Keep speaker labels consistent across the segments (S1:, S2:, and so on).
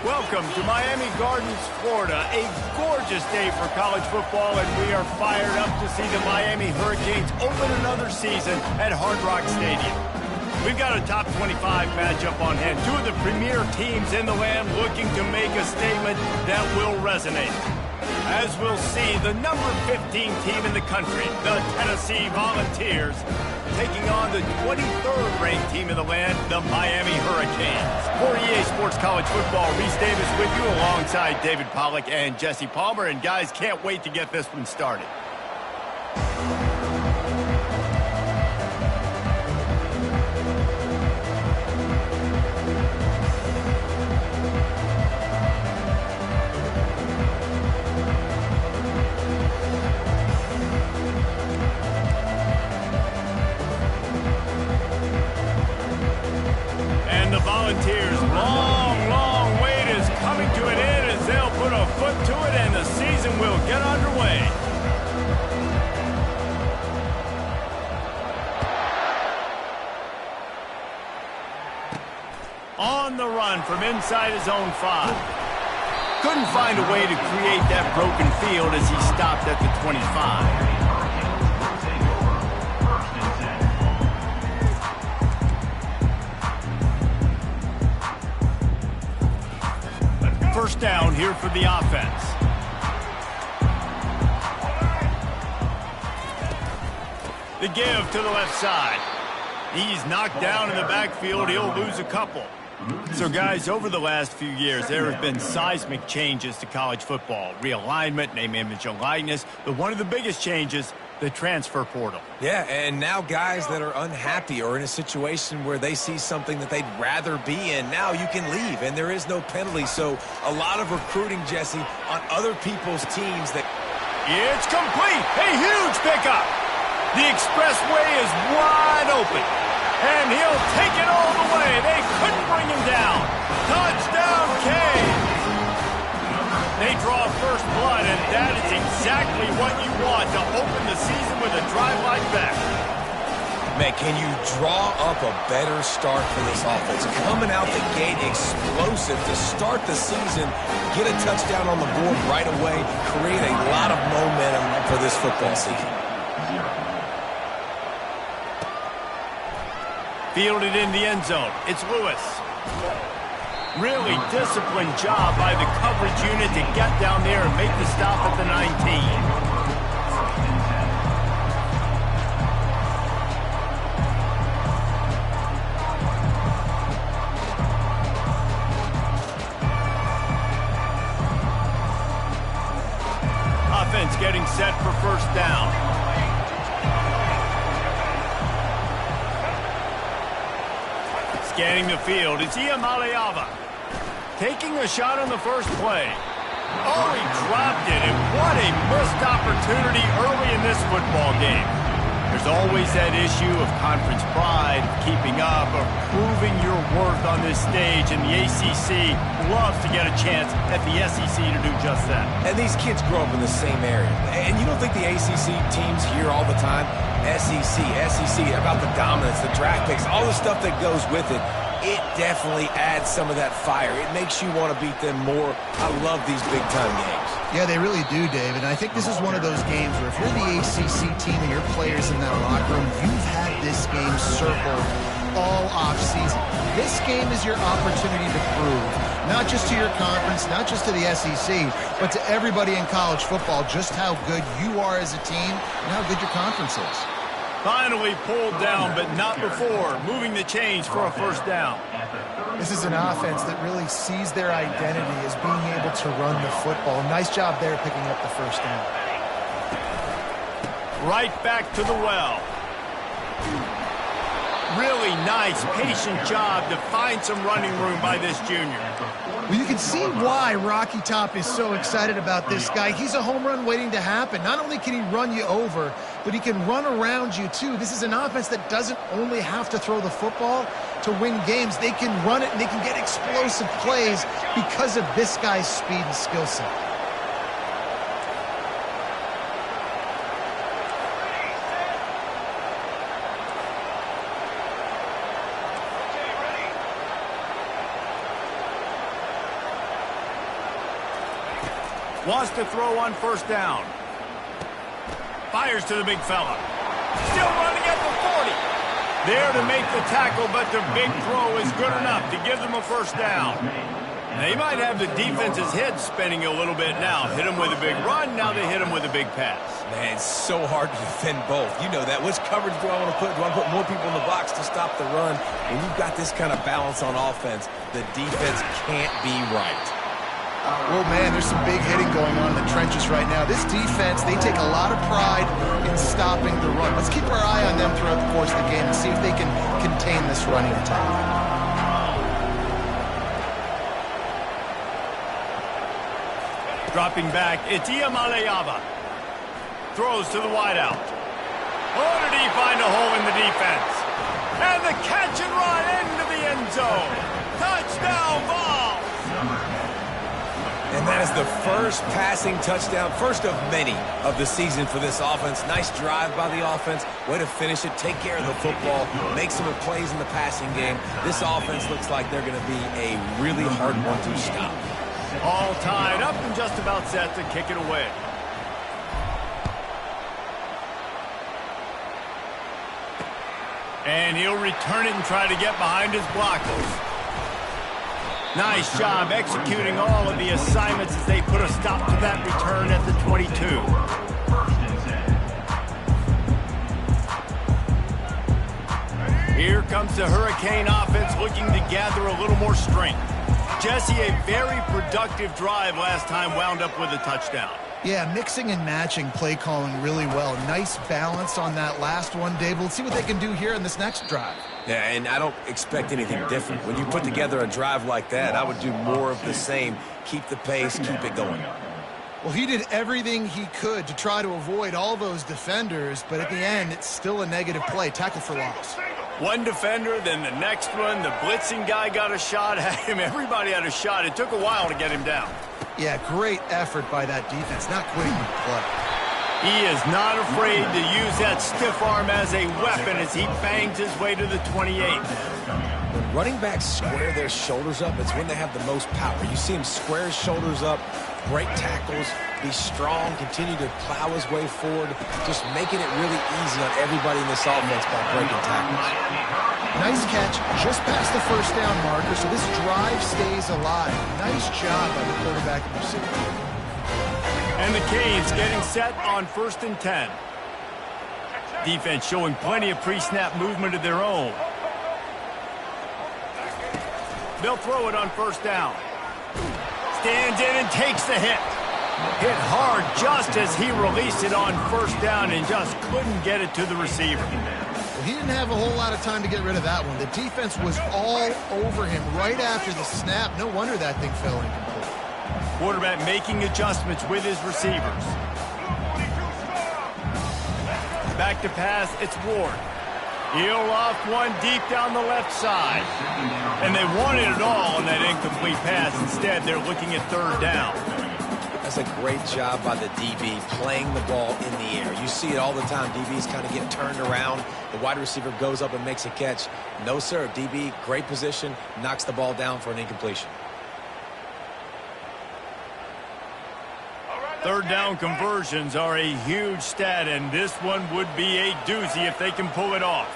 S1: Welcome to Miami Gardens, Florida. A gorgeous day for college football, and we are fired up to see the Miami Hurricanes open another season at Hard Rock Stadium. We've got a top 25 matchup on hand. Two of the premier teams in the land looking to make a statement that will resonate. As we'll see, the number 15 team in the country, the Tennessee Volunteers, taking on the 23rd ranked team in the land, the Miami Hurricanes. For EA Sports College Football, Reese Davis with you alongside David Pollack and Jesse Palmer. And guys, can't wait to get this one started. Volunteers' long wait is coming to an end as they'll put a foot to it and the season will get underway. On the run from inside his own 5. Couldn't find a way to create that broken field as he stopped at the 25. First down here for the offense. The give to the left side. He's knocked down in the backfield. He'll lose a couple. So, guys, over the last few years, there have been seismic changes to college football. Realignment, name, image, and likeness. But one of the biggest changes, the transfer portal.
S2: Yeah, and now guys that are unhappy or in a situation where they see something that they'd rather be in, now you can leave, and there is no penalty. So a lot of recruiting, Jesse, on other people's teams that...
S1: It's complete! A huge pickup! The expressway is wide open, and he'll take it all the way. They couldn't bring him down. Touchdown, Canes! They draw first blood, and that is exactly what you want to open the season with a drive like that.
S2: Man, can you draw up a better start for this offense? Coming out the gate explosive to start the season, get a touchdown on the board right away, create a lot of momentum for this football season.
S1: Fielded in the end zone. It's Lewis. Really disciplined job by the coverage unit to get down there and make the stop at the 19. Offense getting set for first down. Scanning the field, it's Ncaa. Taking a shot on the first play. Oh, he dropped it, and what a missed opportunity early in this football game. There's always that issue of conference pride, of keeping up, of proving your worth on this stage, and the ACC loves to get a chance at the SEC to do just that.
S2: And these kids grow up in the same area. And you don't think the ACC teams hear all the time, SEC, about the dominance, the draft picks, all the stuff that goes with it. It definitely adds some of that fire. It makes you want to beat them more. I love these big-time games.
S3: Yeah, they really do, David. And I think this is one of those games where if you're the ACC team and your players in that locker room, you've had this game circled all offseason. This game is your opportunity to prove, not just to your conference, not just to the SEC, but to everybody in college football, just how good you are as a team and how good your conference is.
S1: Finally pulled down, but not before. Moving the chains for a first down.
S4: This is an offense that really sees their identity as being able to run the football. Nice job there picking up the first down.
S1: Right back to the well. Really nice, patient job to find some running room by this junior.
S4: Well, you can see why Rocky Top is so excited about this guy. He's a home run waiting to happen. Not only can he run you over, but he can run around you too. This is an offense that doesn't only have to throw the football to win games. They can run it and they can get explosive plays because of this guy's speed and skill set.
S1: Wants to throw on first down. Fires to the big fella. Still running at the 40. There to make the tackle, but the big throw is good enough to give them a first down. They might have the defense's head spinning a little bit now. Hit them with a big run, now they hit them with a big pass.
S2: Man, it's so hard to defend both. You know that. Which coverage do I want to put? Do I put more people in the box to stop the run? When you've got this kind of balance on offense, the defense can't be right.
S3: Oh, man, there's some big hitting going on in the trenches right now. This defense, they take a lot of pride in stopping the run. Let's keep our eye on them throughout the course of the game and see if they can contain this running attack.
S1: Dropping back, it's Ncaa. Throws to the wideout. Oh, did he find a hole in the defense? And the catch and run into the end zone. Touchdown ball.
S2: And that is the first passing touchdown, first of many of the season for this offense. Nice drive by the offense. Way to finish it, take care of the football, make some plays in the passing game. This offense looks like they're going to be a really hard one to stop.
S1: All tied up and just about set to kick it away. And he'll return it and try to get behind his blockers. Nice job executing all of the assignments as they put a stop to that return at the 22. Here comes the Hurricane offense looking to gather a little more strength. Jesse, a very productive drive last time wound up with a touchdown.
S3: Yeah, mixing and matching play calling really well. Nice balance on that last one, Dave. We'll see what they can do here in this next drive.
S2: Yeah, and I don't expect anything different. When you put together a drive like that, I would do more of the same. Keep the pace, keep it going.
S3: Well, he did everything he could to try to avoid all those defenders, but at the end, it's still a negative play. Tackle for loss.
S1: One defender, then the next one. The blitzing guy got a shot at him. Everybody had a shot. It took a while to get him down.
S3: Yeah, great effort by that defense, not quitting the play.
S1: He is not afraid to use that stiff arm as a weapon as he bangs his way to the 28.
S2: When running backs square their shoulders up, it's when they have the most power. You see him square his shoulders up, break tackles, be strong, continue to plow his way forward, just making it really easy on everybody in this offense by breaking tackles.
S3: Nice catch just past the first down marker, so this drive stays alive. Nice job by the quarterback and receiver.
S1: And the Canes getting set on 1st and 10. Defense showing plenty of pre-snap movement of their own. They'll throw it on first down. Stands in and takes the hit. Hit hard just as he released it on first down and just couldn't get it to the receiver.
S3: Well, he didn't have a whole lot of time to get rid of that one. The defense was all over him right after the snap. No wonder that thing fell incomplete.
S1: Quarterback making adjustments with his receivers. Back to pass, it's Ward. He'll loft one deep down the left side. And they wanted it all on that incomplete pass. Instead, they're looking at third down.
S2: That's a great job by the DB playing the ball in the air. You see it all the time. DBs kind of get turned around. The wide receiver goes up and makes a catch. No, sir. DB, great position, knocks the ball down for an incompletion.
S1: Third down conversions are a huge stat, and this one would be a doozy if they can pull it off.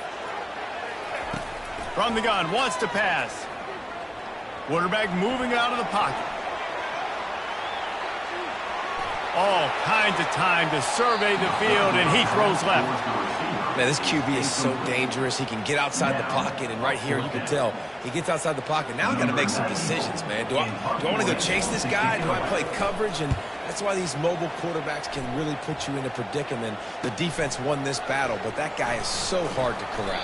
S1: From the gun, wants to pass. Quarterback moving out of the pocket. All kinds of time to survey the field, and he throws left.
S2: Man, this QB is so dangerous. He can get outside the pocket, and right here you can tell he gets outside the pocket. Now I got to make some decisions, man. Do I want to go chase this guy? Do I play coverage? And that's why these mobile quarterbacks can really put you in a predicament. The defense won this battle, but that guy is so hard to corral.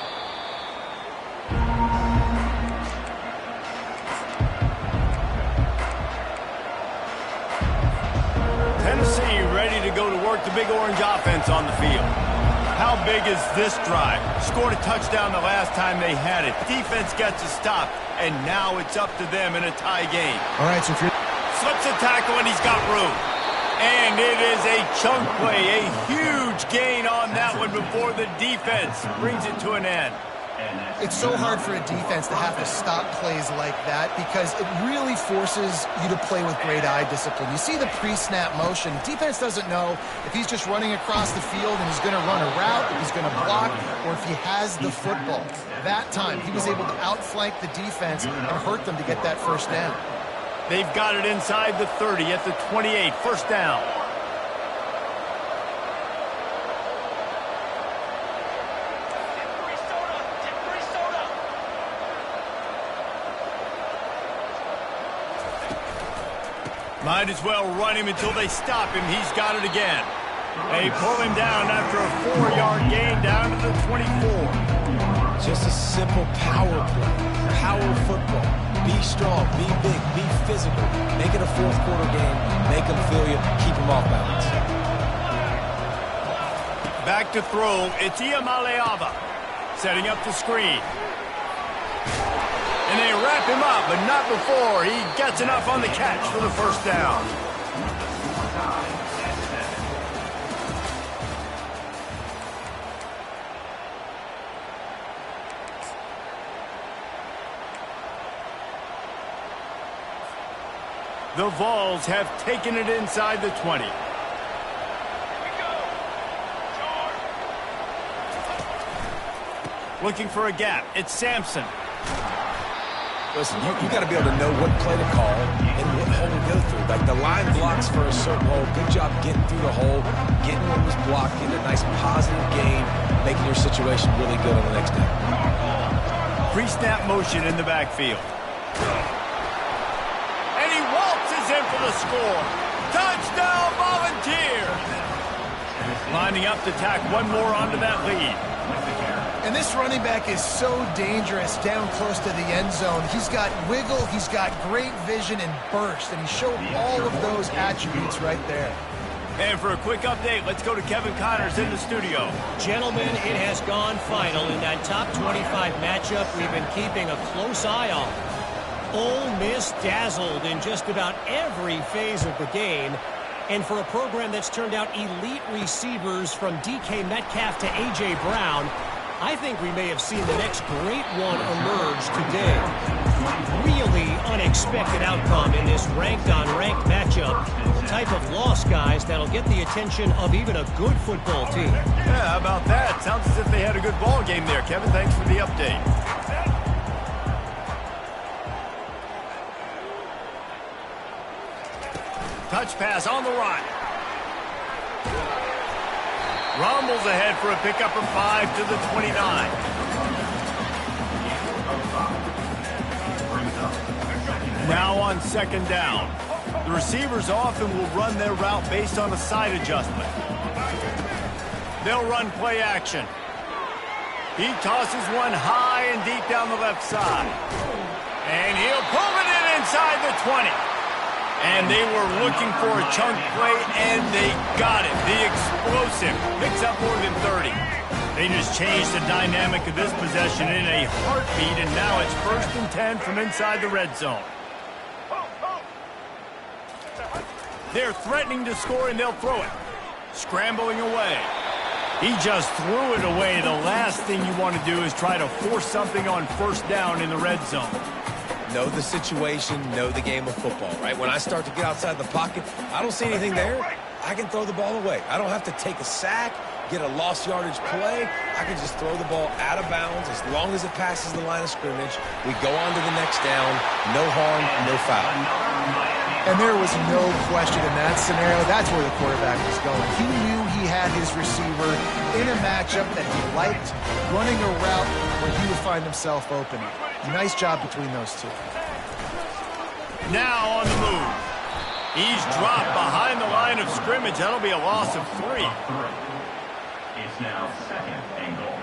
S1: Tennessee ready to go to work the Big Orange offense on the field. How big is this drive? Scored a touchdown the last time they had it. Defense gets a stop, and now it's up to them in a tie game.
S3: All right, so if you're...
S1: Slips a tackle, and he's got room. And it is a chunk play, a huge gain on that one before the defense brings it to an end.
S4: It's so hard for a defense to have to stop plays like that because it really forces you to play with great eye discipline. You see the pre-snap motion. Defense doesn't know if he's just running across the field and he's going to run a route, if he's going to block, or if he has the football. That time, he was able to outflank the defense and hurt them to get that first down.
S1: They've got it inside the 30 at the 28, first down. Might as well run him until they stop him. He's got it again. They pull him down after a 4-yard gain down to the 24.
S2: Just a simple power play. Power football. Be strong, be big, be physical. Make it a fourth-quarter game. Make them feel you. Keep them off balance.
S1: Back to throw. It's Ncaa setting up the screen. And they wrap him up, but not before he gets enough on the catch for the first down. The Vols have taken it inside the 20. Looking for a gap. It's Sampson.
S2: Listen, you got to be able to know what play to call and what hole to go through. Like the line blocks for a certain hole. Good job getting through the hole, getting what was blocked, getting a nice positive gain, making your situation really good on the next down.
S1: Pre-snap motion in the backfield. And he waltzes in for the score. Touchdown, Volunteers! Lining up to tack one more onto that lead.
S4: And this running back is so dangerous down close to the end zone. He's got wiggle, he's got great vision and burst, and he showed all of those attributes right there.
S1: And for a quick update, let's go to Kevin Connors in the studio.
S5: Gentlemen, it has gone final in that top 25 matchup we've been keeping a close eye on. Ole Miss dazzled in just about every phase of the game. And for a program that's turned out elite receivers from DK Metcalf to A.J. Brown, I think we may have seen the next great one emerge today. Really unexpected outcome in this ranked-on-ranked matchup. The type of loss, guys, that'll get the attention of even a good football team.
S1: Yeah, how about that? Sounds as if they had a good ball game there, Kevin. Thanks for the update. Touch pass on the run. Rumbles ahead for a pickup from 5 to the 29. Now on second down. The receivers often will run their route based on a side adjustment. They'll run play action. He tosses one high and deep down the left side. And he'll pull it in inside the 20. And they were looking for a chunk play, and they got it. The explosive picks up more than 30. They just changed the dynamic of this possession in a heartbeat, and now it's 1st and 10 from inside the red zone. They're threatening to score, and they'll throw it. Scrambling away. He just threw it away. The last thing you want to do is try to force something on first down in the red zone.
S2: Know the situation, know the game of football, right? When I start to get outside the pocket, I don't see anything there, I can throw the ball away. I don't have to take a sack, get a lost yardage play. I can just throw the ball out of bounds as long as it passes the line of scrimmage. We go on to the next down. No harm, no foul.
S4: And there was no question in that scenario. That's where the quarterback was going. He knew he had his receiver in a matchup that he liked, running a route where he would find himself open. Nice job between those two.
S1: Now on the move. He's dropped behind the line of scrimmage. That'll be a loss of 3.
S6: It's now 2nd and goal.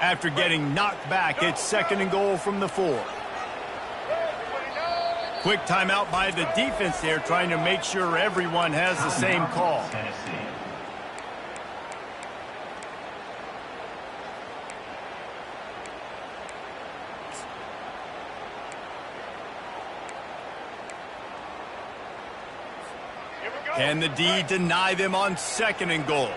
S1: After getting knocked back, it's 2nd and goal from the 4. Quick timeout by the defense there, trying to make sure everyone has the same call. Can the D deny them on 2nd and goal?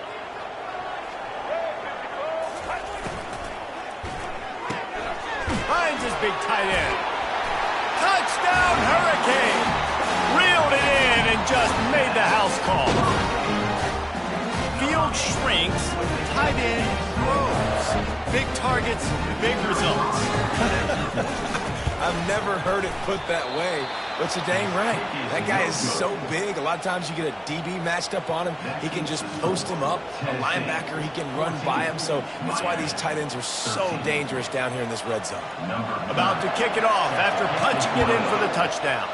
S1: big tight end. Touchdown, Hurricane! Reeled it in and just made the house call. Field shrinks, tight end grows. Big targets, big results.
S2: I've never heard it put that way, but you're dang right. That guy is so big. A lot of times you get a DB matched up on him. He can just post him up. A linebacker, he can run by him. So that's why these tight ends are so dangerous down here in this red zone.
S1: About to kick it off after punching it in for the touchdown.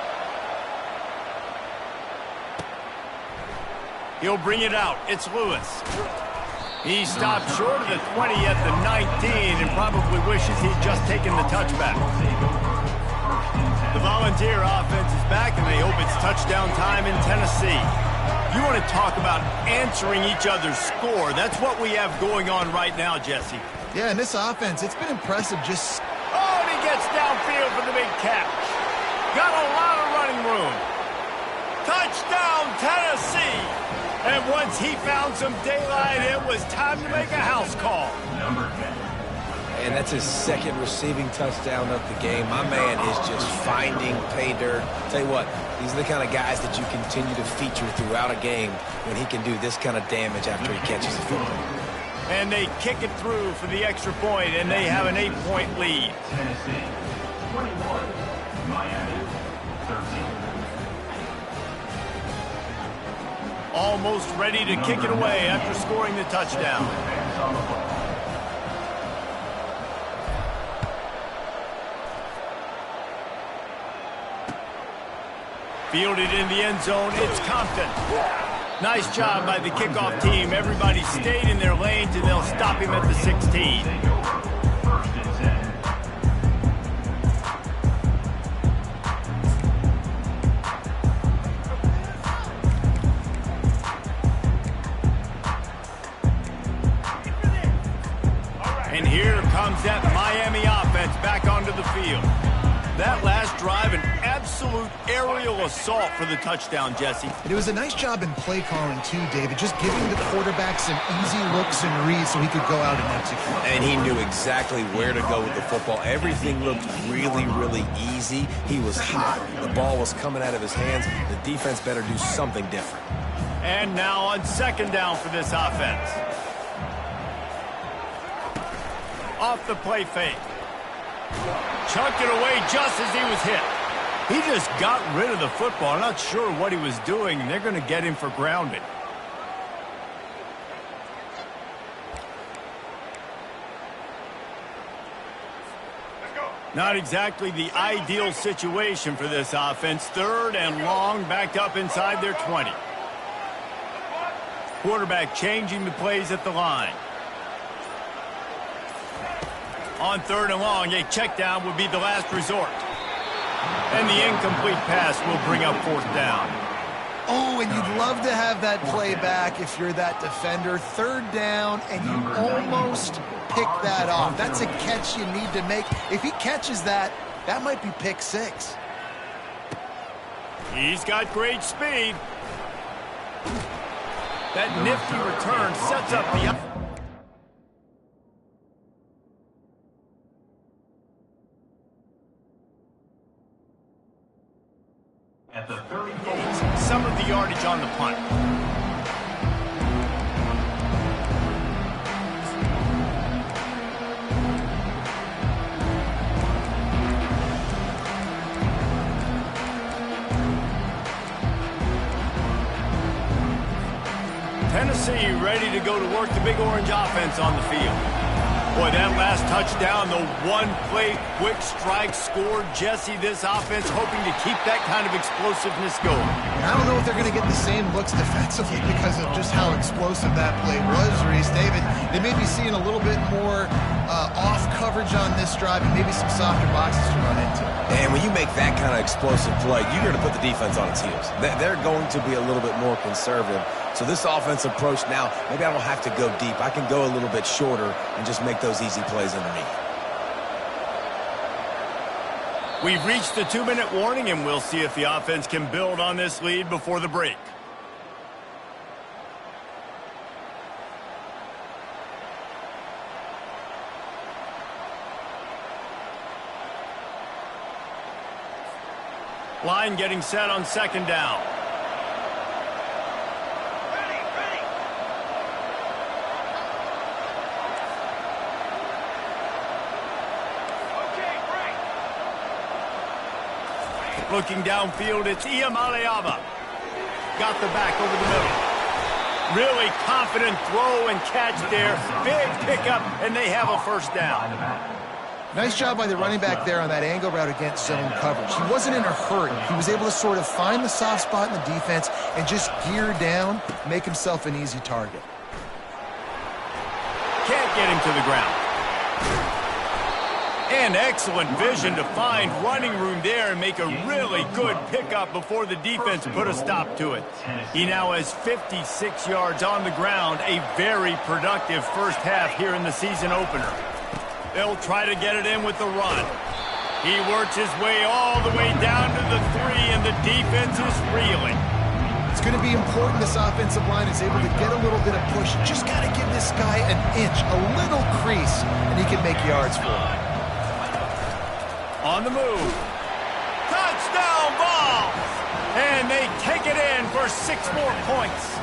S1: He'll bring it out. It's Lewis. He stopped short of the 20 at the 19 and probably wishes he'd just taken the touchback. The Volunteer offense is back, and they hope it's touchdown time in Tennessee. You want to talk about answering each other's score. That's what we have going on right now, Jesse.
S3: Yeah, and this offense, it's been impressive just...
S1: Oh, and he gets downfield for the big catch. Got a lot of running room. Touchdown, Tennessee! And once he found some daylight, it was time to make a house call.
S2: And that's his second receiving touchdown of the game. My man is just finding pay dirt. Tell you what, these are the kind of guys that you continue to feature throughout a game when he can do this kind of damage after he catches the football.
S1: And they kick it through for the extra point, and they have an 8-point lead.
S6: Tennessee, 21. Miami, 13.
S1: Almost ready to kick it away after scoring the touchdown. Fielded in the end zone, it's Compton. Nice job by the kickoff team. Everybody stayed in their lanes, and they'll stop him at the 16.
S6: First and 10.
S1: And here comes that Miami offense back onto the field. That last drive, an absolute aerial assault for the touchdown, Jesse.
S3: It was a nice job in play calling, too, David, just giving the quarterback some easy looks and reads so he could go out and execute.
S2: And he knew exactly where to go with the football. Everything looked really, really easy. He was hot. The ball was coming out of his hands. The defense better do something different.
S1: And now on second down for this offense. Off the play fake. Chucked it away just as he was hit. He just got rid of the football. I'm not sure what he was doing, and they're going to get him for grounding. Not exactly the ideal situation for this offense. Third and long, backed up inside their 20. Quarterback changing the plays at the line. On third and long, a check down would be the last resort. And the incomplete pass will bring up fourth down.
S3: Oh, and you'd love to have that play back if you're that defender. Third down, and you almost pick that off. That's a catch you need to make. If he catches that, that might be pick six.
S1: He's got great speed. That nifty return sets up the...
S6: At the 30.
S1: Some of the yardage on the punt. Tennessee ready to go to work the Big Orange offense on the field. Boy, that last touchdown, the one-play quick strike scored. Jesse, this offense hoping to keep that kind of explosiveness going.
S3: I don't know if they're going to get the same looks defensively because of just how explosive that play was, Reese. David, they may be seeing a little bit more off coverage on this drive and maybe some softer boxes to run into.
S2: And when you make that kind of explosive play, you're going to put the defense on its heels. They're going to be a little bit more conservative. So this offense approach now, maybe I don't have to go deep. I can go a little bit shorter and just make those easy plays underneath.
S1: We've reached the 2-minute warning, and we'll see if the offense can build on this lead before the break. Line getting set on second down. Looking downfield, it's Ncaa. Got the back over the middle. Really confident throw and catch there. Big pickup, and they have a first down.
S3: Nice job by the running back there on that angle route against zone coverage. He wasn't in a hurry. He was able to sort of find the soft spot in the defense and just gear down, make himself an easy target.
S1: Can't get him to the ground. And excellent vision to find running room there and make a really good pickup before the defense put a stop to it. He now has 56 yards on the ground, a very productive first half here in the season opener. They'll try to get it in with the run. He works his way all the way down to the 3, and the defense is reeling.
S3: It's going to be important this offensive line is able to get a little bit of push. Just got to give this guy an inch, a little crease, and he can make yards for him.
S1: On the move. Touchdown ball! And they take it in for 6 more points.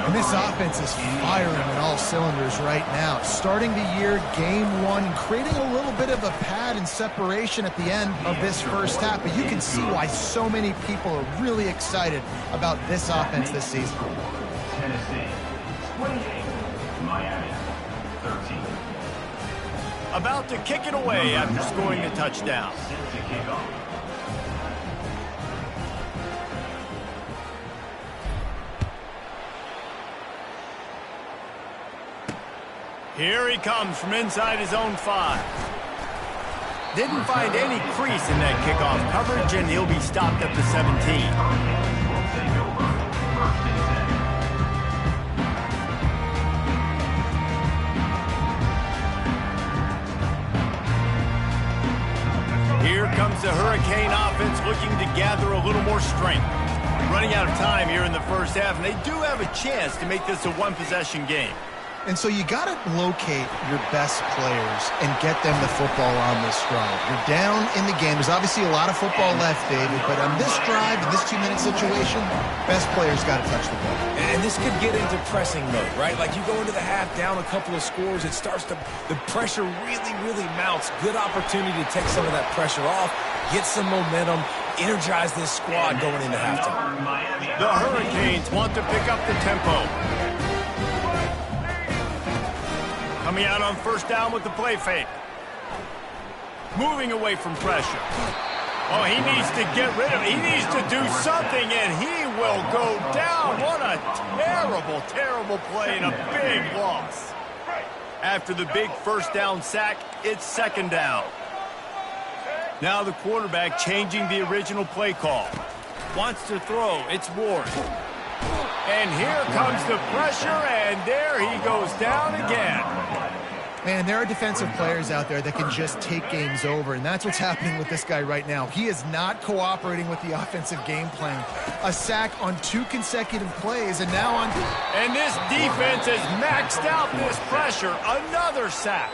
S3: And this offense is firing on all cylinders right now. Starting the year, game 1, creating a little bit of a pad and separation at the end of this first half. But you can see why so many people are really excited about this offense this season.
S6: Tennessee, 28. Miami, 13.
S1: About to kick it away after scoring the touchdown.
S6: Set to kick off.
S1: Here he comes from inside his own 5. Didn't find any crease in that kickoff coverage, and he'll be stopped at the 17.
S6: Will take over. First and 10.
S1: Here comes the Hurricane offense looking to gather a little more strength. Running out of time here in the first half, and they do have a chance to make this a one-possession game.
S3: And so you got to locate your best players and get them the football on this drive. You're down in the game. There's obviously a lot of football left, David, but on this drive, in this 2-minute situation, best players got to touch the ball.
S2: And this could get into pressing mode, right? Like you go into the half down a couple of scores, it starts to, the pressure really mounts. Good opportunity to take some of that pressure off, get some momentum, energize this squad going into halftime.
S1: The Hurricanes want to pick up the tempo. Coming out on first down with the play fake. Moving away from pressure. Oh, he needs to get rid of it. He needs to do something, and he will go down. What a terrible play and a big loss. After the big first down sack, it's second down. Now the quarterback changing the original play call. Wants to throw. It's Ward. And here comes the pressure, and there he goes down again.
S3: Man, there are defensive players out there that can just take games over, and that's what's happening with this guy right now. He is not cooperating with the offensive game plan. A sack on 2 consecutive plays, and now on...
S1: And this defense has maxed out this pressure. Another sack.